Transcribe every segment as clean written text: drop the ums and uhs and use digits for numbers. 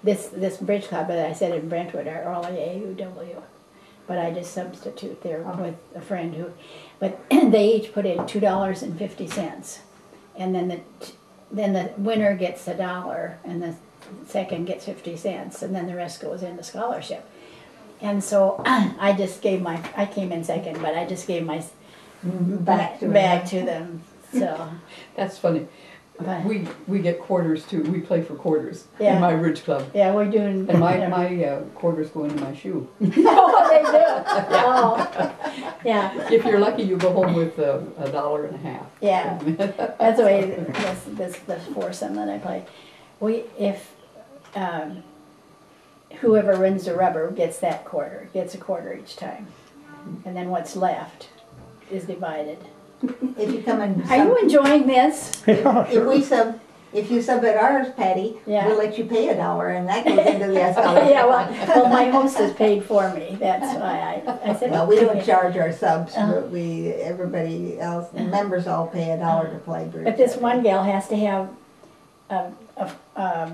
this bridge club that I said in Brentwood are all AUW, but I just substitute there with a friend who, but they each put in $2.50, and then the winner gets $1, and the second gets 50 cents, and then the rest goes into scholarship. And so I just gave I came in second, but I just gave my back to them. So that's funny. But we get quarters too. We play for quarters Yeah. in my Ridge Club. yeah, we're doing. And my quarters go into my shoe. Oh, they do. Oh, yeah, If you're lucky, you go home with $1.50. yeah. That's the way this foursome that I play. If whoever wins the rubber gets a quarter each time, and then what's left is divided. If you come and Are you enjoying this? if you sub at ours, Patty, Yeah. we'll let you pay $1, and that goes into the scholarship. Yeah, well, my hostess paid for me. That's why I said. Well, we don't okay. charge our subs, but everybody else, members all pay $1 to play bridge. But this one gal has to have a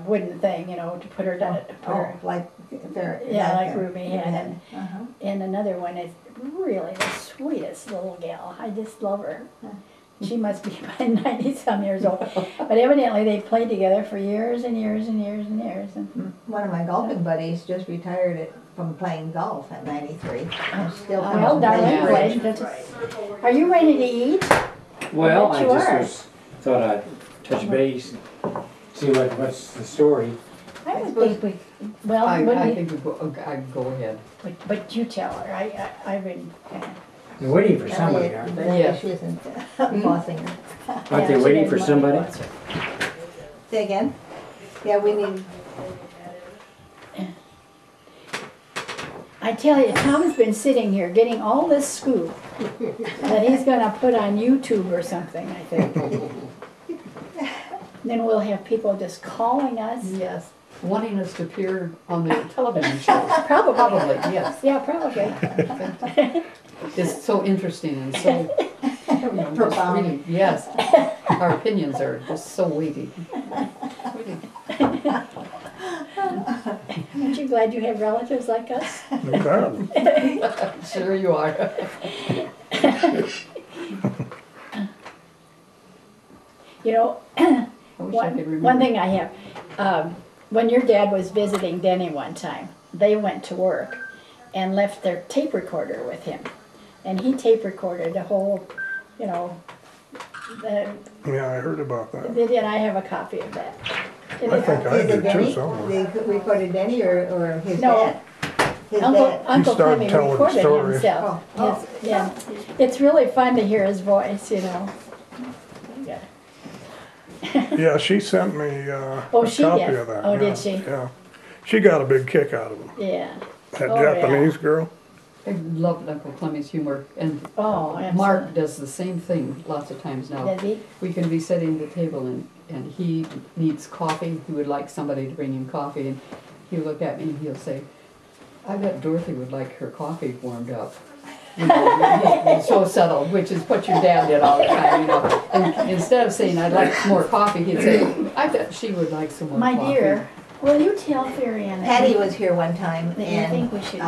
wooden thing, to put her down. Like Like Ruby had, Uh-huh. and another one is really the sweetest little gal. I just love her. She must be about 90-some years old. But evidently they played together for years and years and years and years. And One of my golfing buddies just retired from playing golf at 93. And still comes well, and Darlene plays bridge. played. Are you ready to eat? Well, bet I you just are. thought I'd touch base, see what's the story. I would think we. Well, I wouldn't think I'd go ahead. but you tell her. I've been. They're waiting for somebody, aren't they? Yeah. She isn't bossing her. Aren't they waiting for somebody? Say again? Yeah, we need. I tell you, Tom's been sitting here getting all this scoop that he's going to put on YouTube or something, I think. Then we'll have people just calling us. Yes. Wanting us to appear on their television shows. Probably. Probably, yes. Yeah, probably. It's so interesting and so Profound. really, yes. Our opinions are just so weighty. Aren't you glad you have relatives like us? No doubt. Sure you are. I wish I could remember. one thing I have, when your dad was visiting Denny one time, they went to work and left their tape recorder with him. And he tape recorded the whole, Yeah, I heard about that. and I have a copy of that. I think I Is do it too Denny? somewhere. They recorded Denny or his No. dad? His Uncle, dad. Uncle started Clemmy telling the recorded story. himself. Oh. Yeah. It's really fun to hear his voice, Yeah. Yeah, she sent me a she copy did? of that. Oh, yeah, did she? Yeah. She got a big kick out of him. Yeah. That Oh, Japanese girl. I love Uncle Clemmy's humor, and Oh, Mark does the same thing lots of times now. Does he? We can be sitting at the table and he needs coffee. He would like somebody to bring him coffee, and he'll look at me and he'll say, "I bet Dorothy would like her coffee warmed up." He's so subtle, which is what your dad did all the time, And instead of saying, "I'd like more coffee," he'd say, "I bet she would like some more My coffee." dear, will you tell Fairy-Ann Patty was here one time, that you and think we should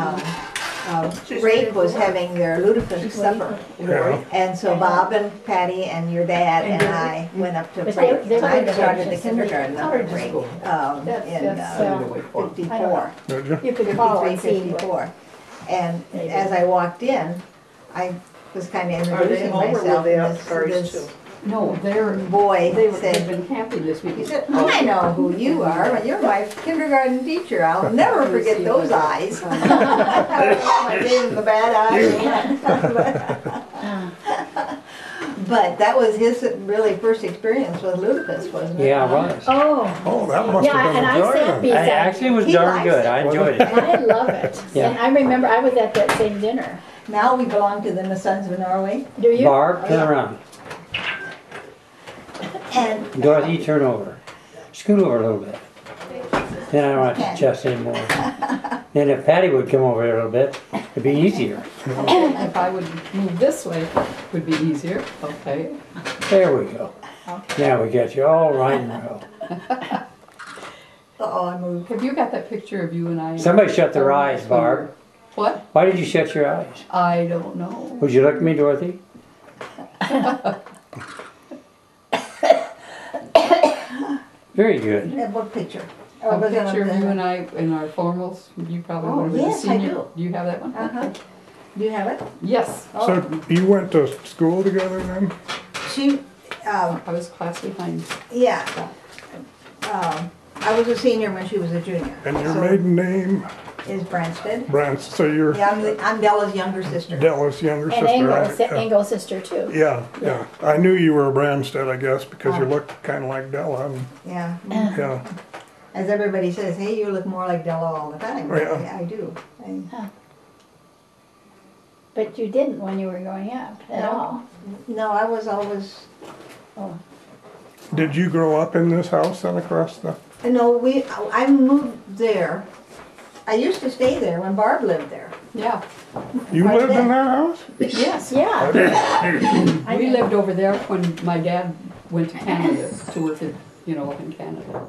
Rake was having their ludicrous supper. Yeah. And so Bob and Patty and your dad and I went up to But Rake. they I were started the just- kindergarten up at Rake in That's 54. Did you? You could call 53, and see 54. And Maybe. as I walked in, I was kind of Are they introducing home or myself. were they and up cars this too? No, they're boy they've said, been camping this week. he said, "I know who you are. You're my kindergarten teacher. I'll never forget those eyes." I gave him the bad eye. But that was his really first experience with Ludicrous, wasn't it? Yeah, it was. Oh, Oh, that must yeah, have and been I a sat giant. beside. Actually, it was He darn likes good. it. I enjoyed it. I love it. Yeah. And I remember I was at that same dinner. Now we belong to the Sons of Norway. Do you? Barb, turn around. And Dorothy, turn over. Scoot over a little bit. Then I don't have to adjust anymore. Then if Patty would come over here a little bit, it'd be easier. If I would move this way, it would be easier. Okay. There we go. Now we got you all right in a row. Oh, I moved. Have you got that picture of you and I? Somebody shut their eyes, Barb. What? Why did you shut your eyes? I don't know. Would you look at me, Dorothy? Very good. What picture? A was it picture of the- you and I in our formals. You probably Oh, would have been a yes, I senior. do. Do you have that one? Uh-huh. Do you have it? Yes. Oh. So you went to school together then? She, I was class behind. yeah. I was a senior when she was a junior. And your So maiden name, is Branstead. Brant, so you're Yeah, I'm Della's younger sister. Della's younger And sister, right? Engel's, Engel's sister too. Yeah, yeah. I knew you were a Branstead, I guess, because you Oh. looked kind of like Della. And, Yeah. yeah. As everybody says, hey, you look more like Della all the time. Oh, yeah. I do. But you didn't when you were growing up at No. all. No, I was always, Did you grow up in this house then across the? no, I moved there. I used to stay there when Barb lived there. Yeah. You Right lived in there. that house? Yes. Yeah. I We did. lived over there when my dad went to Canada to work in, up in Canada.